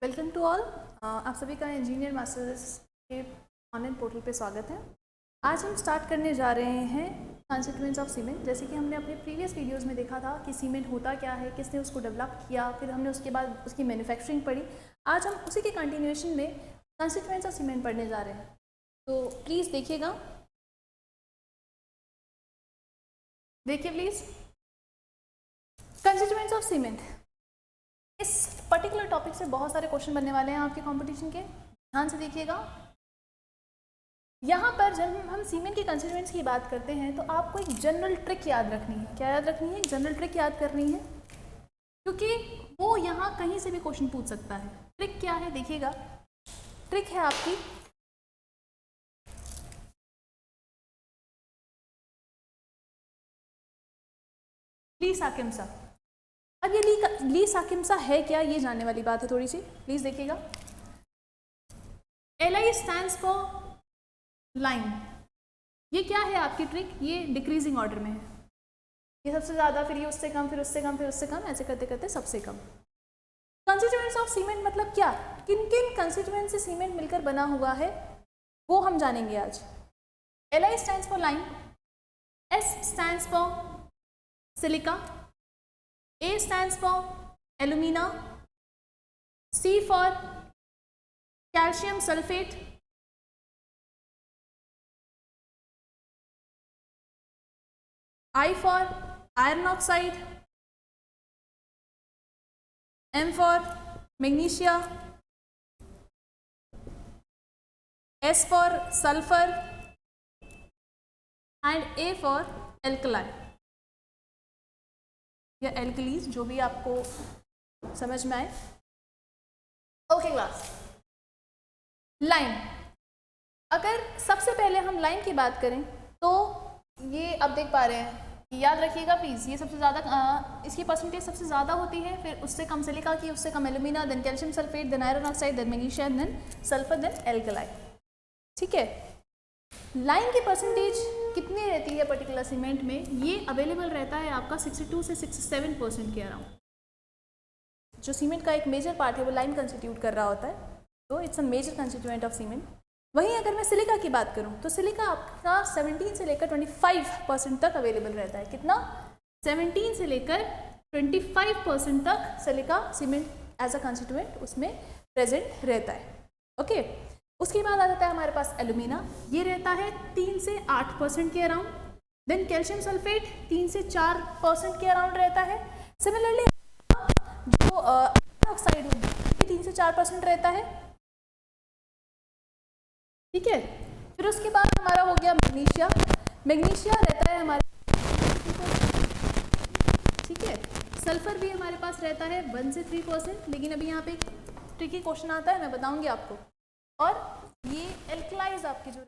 Welcome to all. आप सभी का इंजीनियर मास्टर्स के ऑनलाइन पोर्टल पे स्वागत है। आज हम स्टार्ट करने जा रहे हैं कॉन्स्टिट्यूएंट्स ऑफ सीमेंट। जैसे कि हमने अपने प्रीवियस वीडियोस में देखा था कि सीमेंट होता क्या है, किसने उसको डेवलप किया, फिर हमने उसके बाद उसकी मैन्युफैक्चरिंग पढ़ी। आज हम उसी के कंटिन्यूएशन में कॉन्स्टिट्यूएंट्स ऑफ सीमेंट पढ़ने जा रहे हैं, तो प्लीज़ देखिएगा, देखिए प्लीज़। कंस्टिट्यूएंट्स ऑफ सीमेंट, इस पर्टिकुलर टॉपिक से बहुत सारे क्वेश्चन बनने वाले हैं आपके कंपटीशन के। ध्यान से देखिएगा। यहाँ पर जब हम सीमेंट के कंस्टिट्यूएंट्स की बात करते हैं तो आपको एक जनरल ट्रिक याद रखनी है। क्या याद रखनी है? एक जनरल ट्रिक याद करनी है, क्योंकि वो यहाँ कहीं से भी क्वेश्चन पूछ सकता है। ट्रिक क्या है देखिएगा। ट्रिक है आपकी ली-साकिम्सा। अब ये ली-साकिम्सा है क्या, ये जानने वाली बात है थोड़ी सी। प्लीज देखिएगा। LI stands for line. ये क्या है आपकी ट्रिक? ये डिक्रीजिंग ऑर्डर में है। ये सबसे ज़्यादा, फिर ये उससे कम, फिर उससे कम, फिर उससे कम, ऐसे करते करते सबसे कम। कंस्टिट्यूएंट्स ऑफ सीमेंट मतलब क्या? किन किन कंस्टिट्यूएंट से सीमेंट मिलकर बना हुआ है वो हम जानेंगे आज। LI stands for line, S stands for silica, A stands for alumina, C for calcium sulphate, I for iron oxide, M for magnesia, S for sulfur and A for alkali या alkalis, जो भी आपको समझ में आए। Okay class. Line, अगर सबसे पहले हम लाइन की बात करें तो ये अब देख पा रहे हैं, याद रखिएगा प्लीज़। ये सबसे ज़्यादा, इसकी परसेंटेज सबसे ज़्यादा होती है, फिर उससे कम सिलिका की, उससे कम alumina, then calcium sulphate, then iron oxide, then magnesia, then sulphur, then alkali. ठीक है। लाइन की परसेंटेज कितनी रहती है पर्टिकुलर सीमेंट में? ये अवेलेबल रहता है आपका 62 से 67% के अराउंड। जो सीमेंट का एक मेजर पार्ट है वो लाइन कंस्टिट्यूट कर रहा होता है, तो it's a major constituent of cement. वहीं अगर मैं सिलिका की बात करूं तो सिलिका आपका 17 से लेकर 25% तक अवेलेबल रहता है। कितना? 17 से लेकर 25% तक silica cement as a constituent उसमें प्रेजेंट रहता है। ओके। उसके बाद आ जाता है हमारे पास एल्यूमिना। ये रहता है 3 से 8% के अराउंड। देन कैल्शियम सल्फेट 3 से 4% के अराउंड रहता है। सिमिलरली जो ऑक्साइड होगी ये 3 से 4% रहता है। ठीक है। फिर उसके बाद हमारा हो गया मैग्नीशिया। मैग्नीशिया रहता है हमारे, ठीक है। सल्फर भी हमारे पास रहता है 1 से 3%, लेकिन अभी यहाँ पे एक ट्रिकी क्वेश्चन आता है, मैं बताऊंगी आपको। और ये एल्कलाइज आपके जो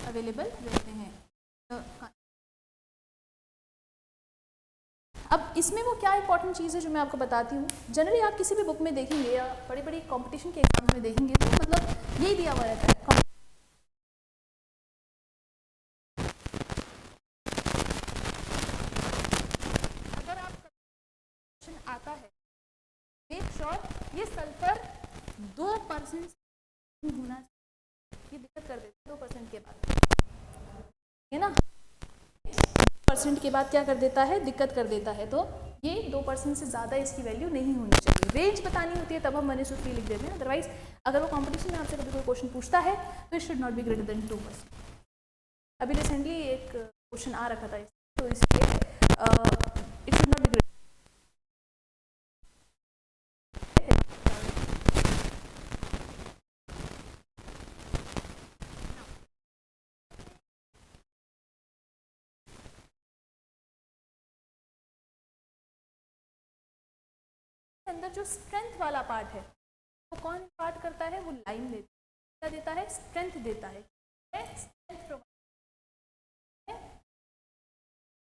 अवेलेबल रहते हैं। अब इसमें वो क्या इंपॉर्टेंट चीज़ है जो मैं आपको बताती हूँ। जनरली आप किसी भी बुक में देखेंगे या बड़ी बड़ी कंपटीशन के एग्जाम्स में देखेंगे तो मतलब यही दिया हुआ रहता है। अगर आप क्वेश्चन आता है, मेक श्योर ये सल्फर 2% होना चाहिए। ये दिक्कत कर देता है 2% के बाद, है ना। 2% के बाद क्या कर देता है? दिक्कत कर देता है। तो ये 2% से ज़्यादा इसकी वैल्यू नहीं होनी चाहिए। रेंज बतानी होती है तब हम मनी सूत्री लिख देते हैं, अदरवाइज अगर वो कंपटीशन में आपसे कभी कोई क्वेश्चन पूछता है तो it should not be greater than 2%। अभी रिसेंटली एक क्वेश्चन आ रखा था, तो इसलिए it should not be greater. अंदर जो स्ट्रेंथ वाला पार्ट है वो कौन पार्ट करता है? वो लाइन देता है, स्ट्रेंथ देता है।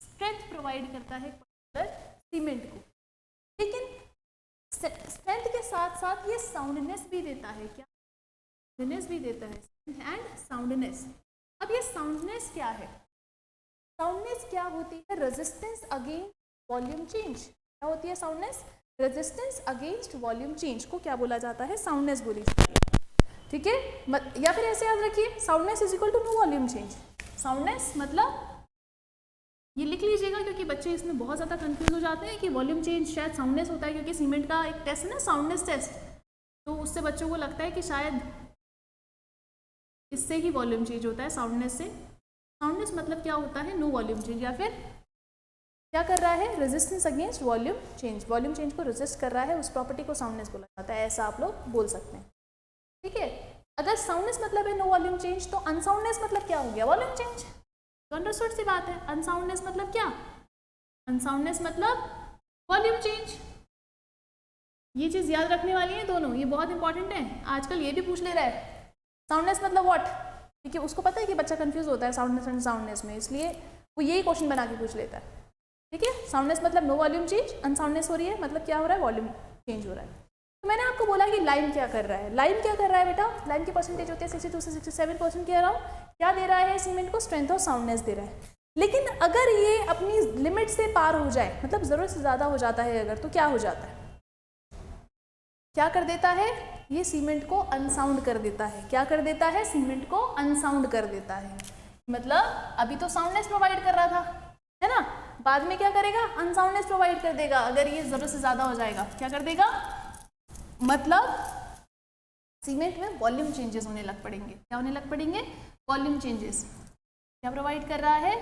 स्ट्रेंथ प्रोवाइड करता है सीमेंट को, लेकिन स्ट्रेंथ के साथ साथ ये साउंडनेस भी देता है। क्या? साउंडनेस भी देता है, एंड साउंडनेस। अब ये साउंडनेस क्या है? साउंडनेस क्या होती है? Resistance against volume change. क्या होती है soundness? Resistance against volume change को क्या बोला जाता है? साउंडनेस बोली जाती है, ठीक है। या फिर ऐसे याद रखिए, soundness is equal to no volume change. Soundness मतलब, ये लिख लीजिएगा क्योंकि बच्चे इसमें बहुत ज़्यादा कंफ्यूज हो जाते हैं कि वॉल्यूम चेंज शायद साउंडनेस होता है, क्योंकि सीमेंट का एक टेस्ट है ना, साउंडनेस टेस्ट, तो उससे बच्चों को लगता है कि शायद इससे ही वॉल्यूम चेंज होता है, साउंडनेस से। साउंडनेस मतलब क्या होता है? नो वॉल्यूम चेंज, या फिर क्या कर रहा है? Resistance against volume change, volume change को रेजिस्ट कर रहा है, उस प्रॉपर्टी को साउंडनेस बोला जाता है, ऐसा आप लोग बोल सकते हैं, ठीक है। अगर साउंडनेस मतलब है नो वॉल्यूम चेंज, तो अनसाउंडनेस मतलब क्या हो गया? Volume change. तो अंडरस्टूड सी बात है। अनसाउंडनेस मतलब क्या? अनसाउंडनेस मतलब वॉल्यूम चेंज। ये चीज़ याद रखने वाली है दोनों, ये बहुत इंपॉर्टेंट है, आजकल ये भी पूछ ले रहा है। साउंडनेस मतलब व्हाट, क्योंकि उसको पता है कि बच्चा कंफ्यूज होता है साउंडनेस एंड साउंडनेस में, इसलिए वो यही क्वेश्चन बना के पूछ लेता है, ठीक है। साउंडनेस मतलब नो वॉल्यूम चेंज, अनसाउंडनेस हो रही है मतलब क्या हो रहा है? वॉल्यूम चेंज हो रहा है। तो मैंने आपको बोला कि लाइन क्या कर रहा है। लाइन क्या कर रहा है बेटा? लाइन की परसेंटेज होती है 62 से 67% के अराउंड। क्या दे रहा है सीमेंट को? स्ट्रेंथ और साउंडनेस दे रहा है। लेकिन अगर ये अपनी लिमिट से पार हो जाए, मतलब ज़रूरत से ज़्यादा हो जाता है अगर, तो क्या हो जाता है? क्या कर देता है? ये सीमेंट को अनसाउंड कर देता है। क्या कर देता है? सीमेंट को अनसाउंड कर देता है। मतलब अभी तो साउंडनेस प्रोवाइड कर रहा था, है ना, बाद में क्या करेगा? अनसाउंडनेस प्रोवाइड कर देगा अगर ये ज़रूरत से ज़्यादा हो जाएगा। क्या कर देगा? मतलब सीमेंट में वॉल्यूम चेंजेस होने लग पड़ेंगे। क्या होने लग पड़ेंगे? Volume changes. क्या प्रोवाइड कर रहा है?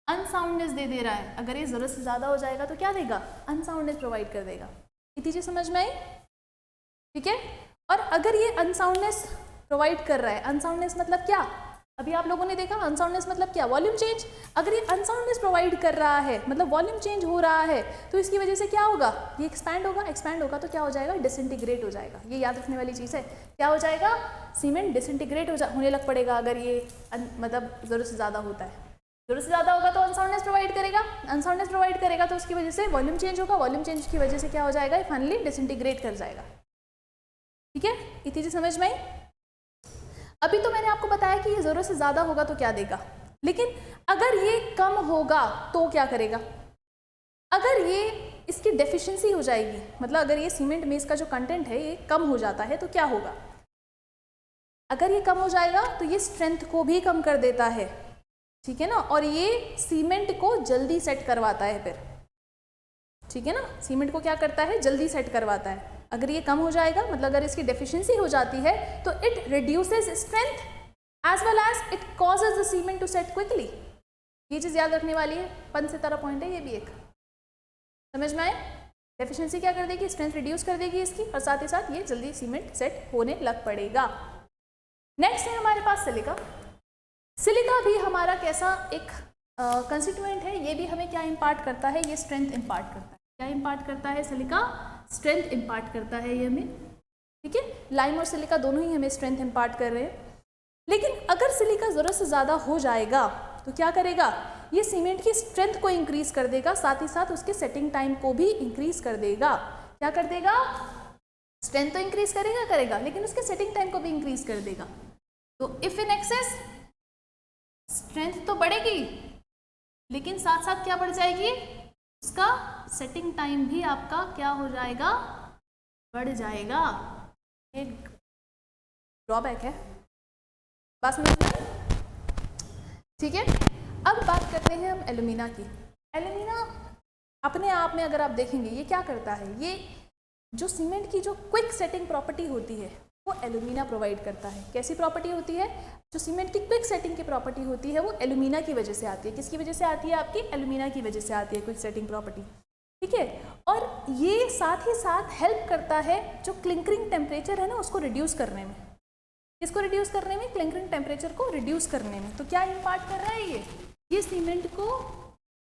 अनसाउंडनेस दे रहा है। अगर ये ज़रूरत से ज़्यादा हो जाएगा तो क्या देगा? अनसाउंडनेस प्रोवाइड कर देगा। इतनी चीज़ समझ में आई, ठीक है। और अगर ये अनसाउंडनेस प्रोवाइड कर रहा है, अनसाउंडनेस मतलब क्या? अभी आप लोगों ने देखा अनसाउंडनेस मतलब क्या? Volume change. अगर ये अनसाउंडनेस प्रोवाइड कर रहा है मतलब वॉल्यूम चेंज हो रहा है, तो इसकी वजह से क्या होगा? ये एक्सपैंड होगा। एक्सपैंड होगा तो क्या हो जाएगा? डिसइंटीग्रेट हो जाएगा। ये याद रखने वाली चीज़ है। क्या हो जाएगा? सीमेंट डिसइंटीग्रेट होने लग पड़ेगा अगर ये मतलब ज़रूरत से ज़्यादा होता है। ज़रूरत से ज़्यादा होगा तो अनसाउंडनेस प्रोवाइड करेगा। अनसाउंडनेस प्रोवाइड करेगा तो उसकी वजह से वॉल्यूम चेंज होगा। वॉल्यूम चेंज की वजह से क्या हो जाएगा? फाइनली डिसइंटीग्रेट कर जाएगा, ठीक है। इतनी चीज़ समझ में आई। अभी तो मैंने आपको बताया कि ये ज़रूरत से ज़्यादा होगा तो क्या देगा, लेकिन अगर ये कम होगा तो क्या करेगा? अगर ये इसकी डेफिशिएंसी हो जाएगी, मतलब अगर ये सीमेंट में इसका जो कंटेंट है ये कम हो जाता है तो क्या होगा? अगर ये कम हो जाएगा तो ये स्ट्रेंथ को भी कम कर देता है, ठीक है ना, और ये सीमेंट को जल्दी सेट करवाता है फिर, ठीक है ना। सीमेंट को क्या करता है? जल्दी सेट करवाता है। अगर ये कम हो जाएगा मतलब अगर इसकी डेफिशिएंसी हो जाती है तो it reduces strength as well as it causes the cement to set quickly. ये चीज़ याद रखने वाली है, 5 पॉइंट है ये भी एक, समझ में आए। डेफिशिएंसी क्या कर देगी? स्ट्रेंथ रिड्यूस कर देगी इसकी, और साथ ही साथ ये जल्दी सीमेंट सेट होने लग पड़ेगा। नेक्स्ट है हमारे पास सिलिका। सिलिका भी हमारा कैसा एक कंस्टिट्यूएंट है, ये भी हमें क्या इम्पार्ट करता है? ये स्ट्रेंथ इम्पार्ट करता है। क्या इम्पार्ट करता है? सिलिका स्ट्रेंथ इम्पार्ट करता है ये हमें, ठीक है। लाइम और सिलिका दोनों ही हमें स्ट्रेंथ इम्पार्ट कर रहे हैं। लेकिन अगर सिलिका ज़रूरत से ज़्यादा हो जाएगा तो क्या करेगा? ये सीमेंट की स्ट्रेंथ को इंक्रीज कर देगा, साथ ही साथ उसके सेटिंग टाइम को भी इंक्रीज कर देगा। क्या कर देगा? स्ट्रेंथ तो इंक्रीज करेगा, लेकिन उसके सेटिंग टाइम को भी इंक्रीज कर देगा। तो इफ इन एक्सेस स्ट्रेंथ तो बढ़ेगी, लेकिन साथ साथ क्या बढ़ जाएगी? उसका सेटिंग टाइम भी आपका क्या हो जाएगा? बढ़ जाएगा। एक ड्रॉबैक है, बात समझ में, ठीक है। अब बात करते हैं हम एल्यूमिना की। एल्यूमिना अपने आप में अगर आप देखेंगे ये क्या करता है? ये जो सीमेंट की जो क्विक सेटिंग प्रॉपर्टी होती है वो एल्यूमिना प्रोवाइड करता है। कैसी प्रॉपर्टी होती है? जो सीमेंट की क्विक सेटिंग की प्रॉपर्टी होती है वो एल्यूमिना की वजह से आती है। किसकी वजह से आती है? आपकी एल्यूमिना की वजह से आती है क्विक सेटिंग प्रॉपर्टी, ठीक है। और ये साथ ही साथ हेल्प करता है जो क्लिंकरिंग टेम्परेचर है ना उसको रिड्यूस करने में। किसको रिड्यूस करने में? क्लिंकरिंग टेम्परेचर को रिड्यूस करने में। तो क्या इम्पार्ट कर रहा है ये सीमेंट को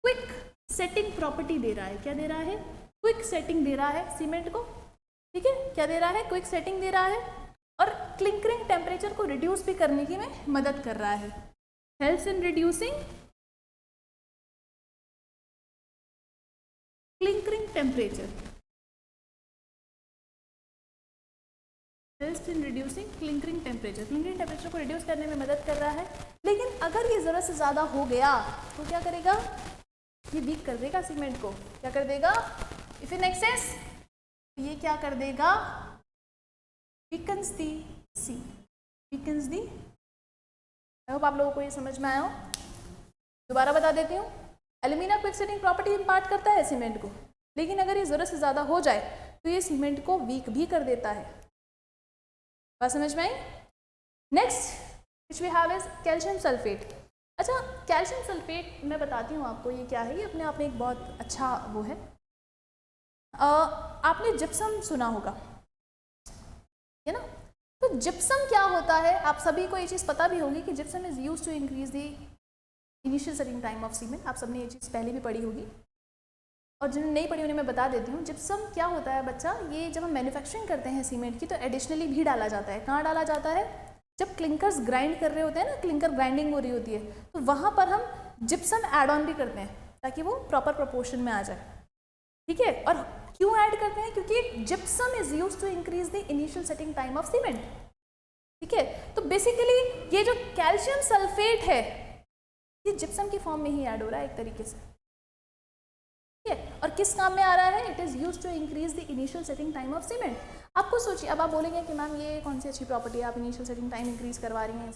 क्विक सेटिंग प्रॉपर्टी दे रहा है। क्या दे रहा है? क्विक सेटिंग दे रहा है सीमेंट को, ठीक है। क्या दे रहा है? क्विक सेटिंग दे रहा है, और क्लिंकरिंग टेम्परेचर को रिड्यूस भी करने की में मदद कर रहा है। Helps in reducing clinkering temperature, helps in reducing clinkering temperature. Clinkering temperature को रिड्यूस करने में मदद कर रहा है। लेकिन अगर ये ज़रूरत से ज़्यादा हो गया तो क्या करेगा? ये वीक कर देगा सीमेंट को। क्या कर देगा? इफ इन एक्सेस ये क्या कर देगा, weakens the C, weakens the. I hope आप लोगों को ये समझ में आया हो। दोबारा बता देती हूँ, alumina quick setting property impart करता है सीमेंट को, लेकिन अगर ये ज़रूरत से ज़्यादा हो जाए तो ये सीमेंट को वीक भी कर देता है। बात समझ में आई? Next which we have is calcium sulphate. अच्छा, कैल्शियम सल्फेट मैं बताती हूँ आपको ये क्या है। ये अपने आप में एक बहुत अच्छा वो है। आपने जिप्सम सुना होगा, है ना? तो जिप्सम क्या होता है, आप सभी को ये चीज़ पता भी होगी कि gypsum is used to increase the initial setting time of cement. आप सबने ये चीज़ पहले भी पढ़ी होगी, और जिन्होंने नहीं पढ़ी उन्हें मैं बता देती हूँ। जिप्सम क्या होता है बच्चा, ये जब हम मैन्युफैक्चरिंग करते हैं सीमेंट की तो एडिशनली भी डाला जाता है। कहाँ डाला जाता है? जब क्लिंकर्स ग्राइंड कर रहे होते हैं ना, क्लिंकर ग्राइंडिंग हो रही होती है, तो वहाँ पर हम जिप्सम ऐड ऑन भी करते हैं ताकि वो प्रॉपर प्रोपोर्शन में आ जाए। ठीक है, और क्यों ऐड करते हैं? क्योंकि gypsum is used to increase the initial setting time of cement. ठीक है, तो बेसिकली ये जो कैल्शियम सल्फेट है ये जिप्सम की फॉर्म में ही ऐड हो रहा है एक तरीके से। ठीक है, और किस काम में आ रहा है? It is used to increase the initial setting time of cement. आपको सोचिए, अब आप बोलेंगे कि मैम ये कौन सी अच्छी प्रॉपर्टी है, आप इनिशियल सेटिंग टाइम इंक्रीज करवा रही हैं।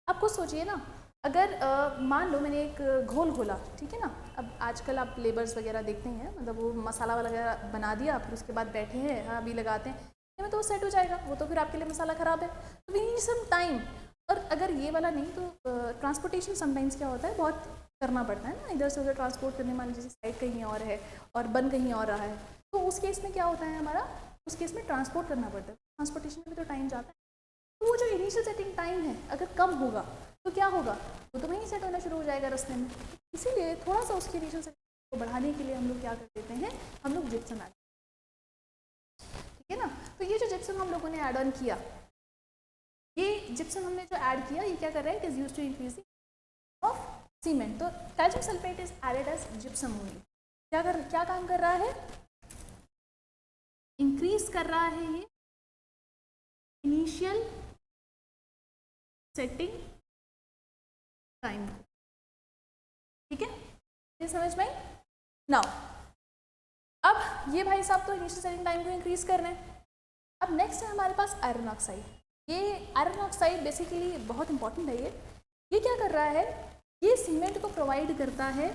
आपको सोचिए ना, अगर मान लो मैंने एक घोल घोला, ठीक है ना, अब आजकल आप लेबर्स वगैरह देखते हैं, मतलब वो मसाला वगैरह बना दिया, फिर उसके बाद बैठे हैं, हाँ अभी लगाते हैं, में तो वो सेट हो जाएगा, वो तो फिर आपके लिए मसाला ख़राब है। तो वी नीड सम टाइम। और अगर ये वाला नहीं तो ट्रांसपोर्टेशन समटाइम्स क्या होता है, बहुत करना पड़ता है ना, इधर से उधर ट्रांसपोर्ट करने, मान लीजिए साइड कहीं और है और बन कहीं और रहा है, तो उस केस में क्या होता है हमारा, उस केस में ट्रांसपोर्ट करना पड़ता है, ट्रांसपोर्टेशन में भी तो टाइम जाता है। तो वो जो इनिशियल सेटिंग टाइम है अगर कम होगा तो क्या होगा, वो तो वहीं सेट होना शुरू हो जाएगा रास्ते में। इसीलिए थोड़ा सा उसकी इनिशियल सेटिंग को बढ़ाने के लिए हम लोग क्या कर देते हैं, हम लोग जिप्सम ऐड, ठीक है ना। तो ये जो जिप्सम हम लोगों ने ऐड ऑन किया, ये जिप्सम हमने जो ऐड किया, ये क्या कर रहा है, it is used to increase the of cement. तो calcium sulphate is added as gypsum only. क्या काम कर रहा है, इंक्रीज कर रहा है ये इनिशियल सेटिंग टाइम। ठीक है, ये समझ में आई? नाउ अब ये भाई साहब तो इनिशियल सेटिंग टाइम को इंक्रीज कर रहे हैं। अब नेक्स्ट है हमारे पास आयरन ऑक्साइड। ये आयरन ऑक्साइड बेसिकली बहुत इंपॉर्टेंट है। ये क्या कर रहा है, ये सीमेंट को प्रोवाइड करता है,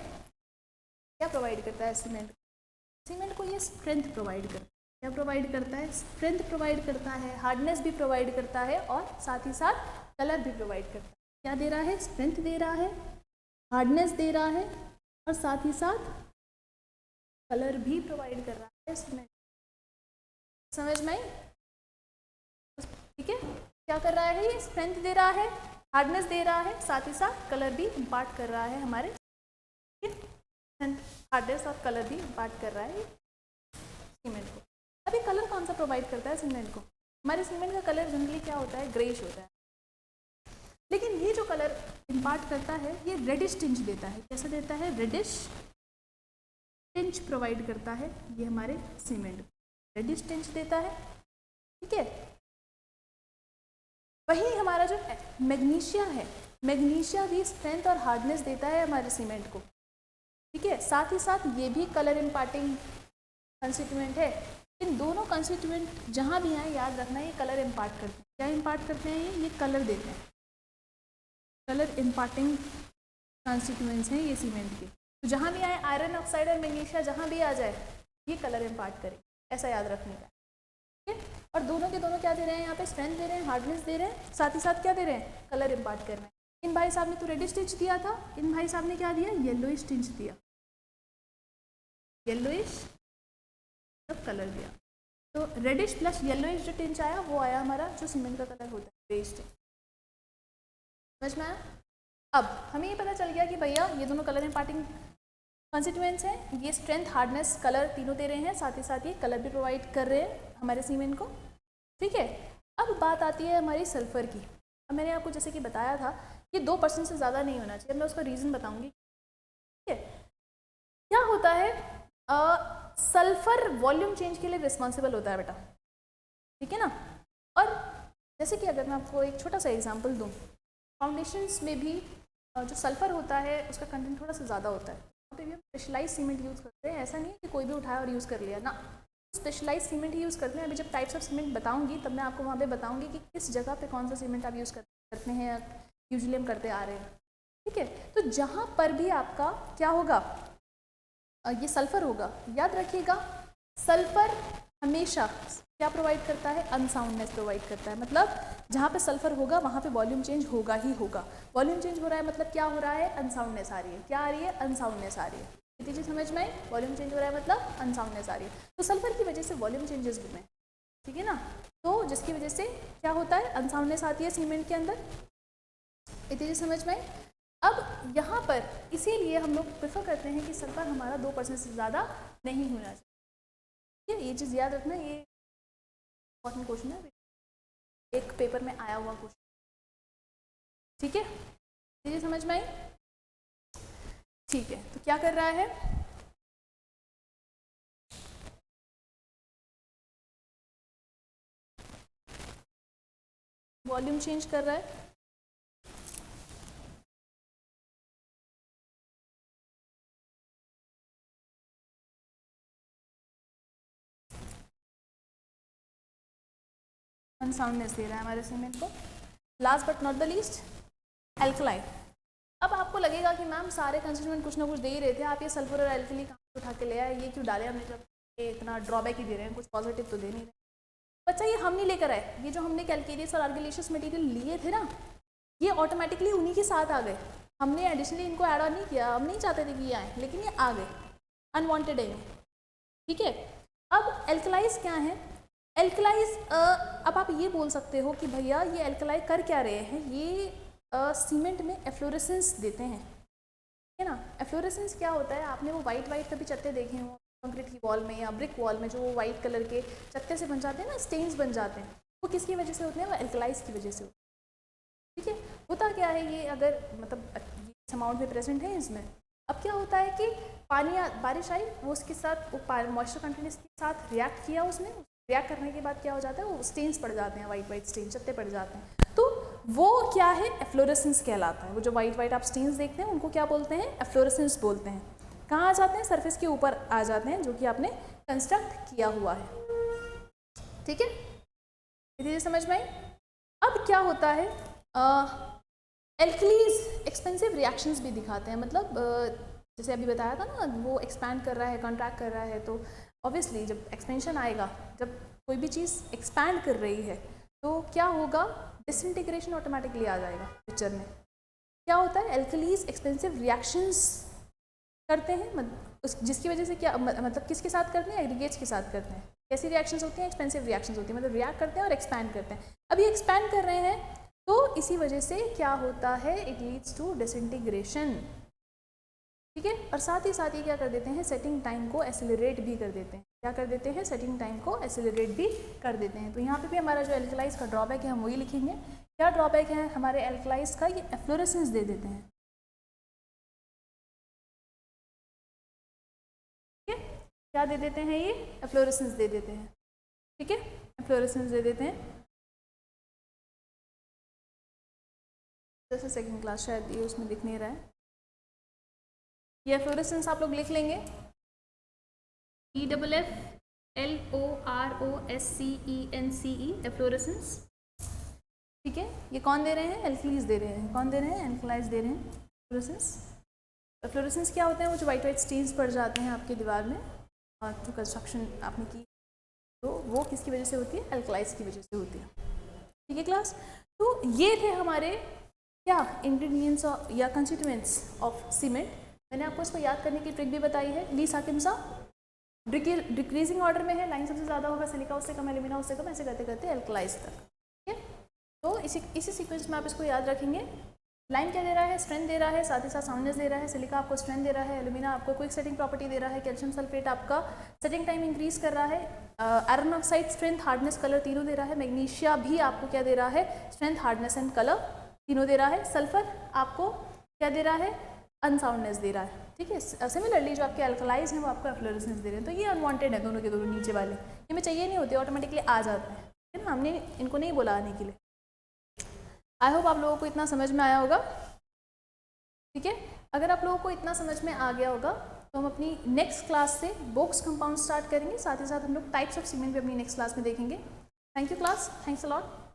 क्या प्रोवाइड करता है सीमेंट को ये स्ट्रेंथ प्रोवाइड करता है। क्या प्रोवाइड करता है, स्ट्रेंथ प्रोवाइड करता है, हार्डनेस भी प्रोवाइड करता है, और साथ ही साथ कलर भी प्रोवाइड करता है। क्या दे रहा है, स्ट्रेंथ दे रहा है, हार्डनेस दे रहा है, और साथ ही साथ कलर भी प्रोवाइड कर रहा है सीमेंट। समझ में आई? ठीक है, क्या कर रहा है, ये स्ट्रेंथ दे रहा है, हार्डनेस दे रहा है, साथ ही साथ कलर भी इम्पार्ट कर रहा है हमारे, हार्डनेस और कलर भी इम्पार्ट कर रहा है सीमेंट को। अभी कलर कौन सा प्रोवाइड करता है सीमेंट को, हमारे सीमेंट का कलर जनरली क्या होता है, ग्रेइश होता है, लेकिन ये जो कलर इम्पार्ट करता है ये रेडिश टिंच देता है। कैसा देता है, रेडिश टिंच प्रोवाइड करता है ये हमारे सीमेंट, रेडिश टिंच देता है। ठीक है, वही हमारा जो मैग्नीशिया है, मैग्नीशिया भी स्ट्रेंथ और हार्डनेस देता है हमारे सीमेंट को। ठीक है, साथ ही साथ ये भी कलर इम्पार्टिंग कंस्टिट्यूएंट है। इन दोनों कंस्टिट्यूएंट जहाँ भी आए याद रखना, ये कलर इम्पार्ट करते हैं। क्या इम्पार्ट करते हैं, ये कलर देते हैं, कलर इम्पार्टिंग कंस्टिट्यूएंट्स हैं ये सीमेंट के। तो जहाँ भी आए आयरन ऑक्साइड और मैग्नीशिया जहाँ भी आ जाए ये कलर इम्पार्ट करें, ऐसा याद रखने का। ठीक है, और दोनों के दोनों क्या दे रहे हैं, यहाँ पे स्ट्रेंथ दे रहे हैं, हार्डनेस दे रहे हैं, साथ ही साथ क्या दे रहे हैं, कलर इम्पार्ट कर रहे हैं। इन भाई साहब ने तो रेडिश टिंच दिया था, इन भाई साहब ने क्या दिया, येलोइश टिंच दिया, येलोइश कलर दिया। तो रेडिश प्लस येलोइश जो टिंच आया वो आया हमारा जो सीमेंट का कलर होता है, ग्रेइश टिंच। समझ में आया? अब हमें ये पता चल गया कि भैया ये दोनों कलर इम्पार्टिंग कॉन्स्टिट्यूएंट्स हैं, ये स्ट्रेंथ हार्डनेस कलर तीनों दे रहे हैं, साथ ही साथ ये कलर भी प्रोवाइड कर रहे हैं हमारे सीमेंट को। ठीक है, अब बात आती है हमारी सल्फर की। अब मैंने आपको जैसे कि बताया था ये 2% से ज़्यादा नहीं होना चाहिए, मैं उसका रीज़न बताऊंगी। ठीक है, क्या होता है, सल्फर वॉल्यूम चेंज के लिए रिस्पॉन्सिबल होता है बेटा। ठीक है ना, और जैसे कि अगर मैं आपको एक छोटा सा एग्जाम्पल दूँ, फाउंडेशंस में भी जो सल्फर होता है उसका कंटेंट थोड़ा सा ज़्यादा होता है। वहाँ पे भी हम स्पेशलाइज सीमेंट यूज़ करते हैं, ऐसा नहीं है कि कोई भी उठाया और यूज़ कर लिया ना, स्पेशलाइज सीमेंट ही यूज़ करते हैं। अभी जब टाइप्स ऑफ सीमेंट बताऊंगी तब मैं आपको वहाँ पे बताऊंगी कि किस जगह पे कौन सा सीमेंट आप यूज़ करते हैं, यूजुअली हम करते आ रहे हैं, ठीक है। तो जहाँ पर भी आपका क्या होगा, ये सल्फर होगा, याद रखिएगा सल्फर हमेशा क्या प्रोवाइड करता है, अनसाउंडनेस प्रोवाइड करता है। मतलब जहाँ पे सल्फर होगा वहाँ पे वॉल्यूम चेंज होगा ही होगा। वॉल्यूम चेंज हो रहा है मतलब क्या हो रहा है, अनसाउंडनेस आ रही है। क्या आ रही है, अनसाउंडनेस आ रही है। इतनी चीज़ समझ में आई, वॉल्यूम चेंज हो रहा है मतलब अनसाउंडनेस आ रही है। तो सल्फर की वजह से वॉल्यूम चेंजेस हुए, ठीक है ना, तो जिसकी वजह से क्या होता है, अनसाउंडनेस आती है सीमेंट के अंदर। इतनी चीज़ समझ में आई। अब यहाँ पर इसीलिए हम लोग प्रेफर करते हैं कि सल्फर हमारा 2% से ज़्यादा नहीं होना चाहिए। ये चीज़ याद रखना, ये इंपॉर्टेंट क्वेश्चन है, एक पेपर में आया हुआ क्वेश्चन, ठीक है। चीज़ें समझ में आई, ठीक है। तो क्या कर रहा है, वॉल्यूम चेंज कर रहा है, अनसाउंडनेस दे रहा है हमारे सीमेंट को। Last but not the least, alkaline. अब आपको लगेगा कि मैम सारे कंस्टिट्यूएंट कुछ ना कुछ दे ही रहे थे, आप ये सल्फर और एल्कली कहाँ से उठा के ले आए, ये क्यों डाले हमने, जब ये इतना ड्रॉबैक ही दे रहे हैं, कुछ पॉजिटिव तो दे नहीं रहे। बच्चा ये हम नहीं लेकर आए, ये जो हमने कैल्केरियस और आर्गिलेशियस मटेरियल लिए थे ना, ये ऑटोमेटिकली उन्हीं के साथ आ गए। हमने एडिशनली इनको ऐड ऑन नहीं किया, हम नहीं चाहते थे कि ये आए, लेकिन ये आ गए, अनवांटेड है, ठीक है। अब एल्कलाइज क्या है, एल्कलाइज अब आप ये बोल सकते हो कि भैया ये एल्कलाई कर क्या रहे हैं, ये सीमेंट में एफ्लोरेसेंस देते हैं, है ना। एफ्लोरेसेंस क्या होता है, आपने वो वाइट कभी चत्ते देखे हो कंक्रीट की वॉल में या ब्रिक वॉल में, जो वो वाइट कलर के चत्ते से बन जाते हैं ना, स्टेन्स बन जाते हैं, वो किसकी वजह से होते हैं, वो एल्कलाइज की वजह से होते हैं, ठीक है। होता क्या है, ये अगर मतलब इस अमाउंट में प्रेजेंट है इसमें, अब क्या होता है कि पानी बारिश आई, वो उसके साथ वो मॉइस्चर कंटेंट के साथ रिएक्ट किया, उसने रिएक्ट करने के बाद क्या हो जाता है, वो स्टेन्स पड़ जाते हैं, वाइट स्टेन चत्ते पड़ जाते हैं, तो वो क्या है, एफ्लोरेसेंस कहलाता है। वो जो वाइट आप स्टेन्स देखते हैं उनको क्या बोलते हैं, एफ्लोरेसेंस बोलते हैं। कहाँ आ जाते हैं, सरफेस के ऊपर आ जाते हैं, जो कि आपने कंस्ट्रक्ट किया हुआ है, ठीक है। धीरे समझ में आई। अब क्या होता है, एल्कलीज एक्सपेंसिव रिएक्शंस भी दिखाते हैं, मतलब जैसे अभी बताया था ना, वो एक्सपैंड कर रहा है, कॉन्ट्रैक्ट कर रहा है, तो ऑब्वियसली जब एक्सपेंशन आएगा, जब कोई भी चीज़ एक्सपैंड कर रही है तो क्या होगा, डिसइंटीग्रेशन ऑटोमेटिकली आ जाएगा पिक्चर में। क्या होता है, एल्कलीज एक्सपेंसिव रिएक्शंस करते हैं, जिसकी वजह से क्या मतलब किसके साथ करते हैं, एग्रीगेट्स के साथ करते हैं। कैसी रिएक्शंस होती हैं, एक्सपेंसिव रिएक्शंस होती हैं, मतलब रिएक्ट करते हैं और एक्सपैंड करते हैं। अब ये एक्सपैंड कर रहे हैं तो इसी वजह से क्या होता है, इट लीड्स टू डिसइंटीग्रेशन, ठीक है। और साथ ही क्या कर देते हैं, सेटिंग टाइम को एक्सेलरेट भी कर देते हैं। क्या कर देते हैं, सेटिंग टाइम को एक्सेलरेट भी कर देते हैं। तो यहाँ पे भी हमारा जो एल्कलाइज का ड्रॉबैक है हम वही लिखेंगे। क्या ड्रॉबैक है हमारे एल्कलाइज का, ये एफ्लोरेसेंस दे देते हैं, ठीक है। क्या दे देते हैं, ये एफ्लोरेसेंस दे देते हैं, ठीक है, एफ्लोरेसेंस दे देते हैं। जैसे सेकंड क्लास शायद ये उसमें दिख नहीं रहा है, ये एफ्लोरेसेंस आप लोग लिख लेंगे, EFFLOROSCENCE, एफ्लोरेसेंस, ठीक है। ये कौन दे रहे हैं, एल्कलीज दे रहे हैं, कौन दे रहे हैं, एल्कलाइज दे रहे हैं, एफ्लोरेसेंस। एफ्लोरेसेंस क्या होते हैं, वो जो वाइट स्टेन्स पड़ जाते हैं आपके दीवार में, और जो कंस्ट्रक्शन आपने की तो वो किसकी वजह से होती है, एल्कलाइज की वजह से होती है, ठीक है क्लास। तो ये थे हमारे क्या इंग्रेडिएंट्स या कंस्टिट्यूएंट्स ऑफ सीमेंट। मैंने आपको इसको याद करने की ट्रिक भी बताई है, ली साकिम्सा, डिक्रीजिंग ऑर्डर में है, लाइन सबसे ज़्यादा होगा, सिलिका उससे कम, एल्यूमिना उससे कम, ऐसे करते करते एल्कलाइज तक, ठीक है। तो इसी सीक्वेंस में आप इसको याद रखेंगे। लाइन क्या दे रहा है, स्ट्रेंथ दे रहा है, साथ ही साथ साउंडनेस दे रहा है, सिलिका आपको स्ट्रेंथ दे रहा है, एल्यूमिना आपको क्विक सेटिंग प्रॉपर्टी दे रहा है, कैल्शियम सल्फेट आपका सेटिंग टाइम इंक्रीज कर रहा है, iron oxide strength, hardness, colour तीनों दे रहा है, मैग्नीशिया भी आपको क्या दे रहा है, स्ट्रेंथ, हार्डनेस एंड कलर तीनों दे रहा है, सल्फर आपको क्या दे रहा है, अनसाउंडनेस दे रहा है, ठीक है। सिमिलरली जो आपके एल्कलाइज हैं वो आपको एफ्लोरेसेंस दे रहे हैं, तो ये अनवांटेड है, दोनों के दोनों नीचे वाले ये में चाहिए नहीं होते, ऑटोमेटिकली आ जाते हैं, ठीक है ना, हमने इनको नहीं बोला आने के लिए। आई होप आप लोगों को इतना समझ में आया होगा, ठीक है, अगर आप लोगों को इतना समझ में आ गया होगा तो हम अपनी नेक्स्ट क्लास से बोक्स कंपाउंड स्टार्ट करेंगे, साथ ही साथ हम लोग टाइप्स ऑफ सीमेंट भी अपनी नेक्स्ट क्लास में देखेंगे। Thank you class, thanks a lot.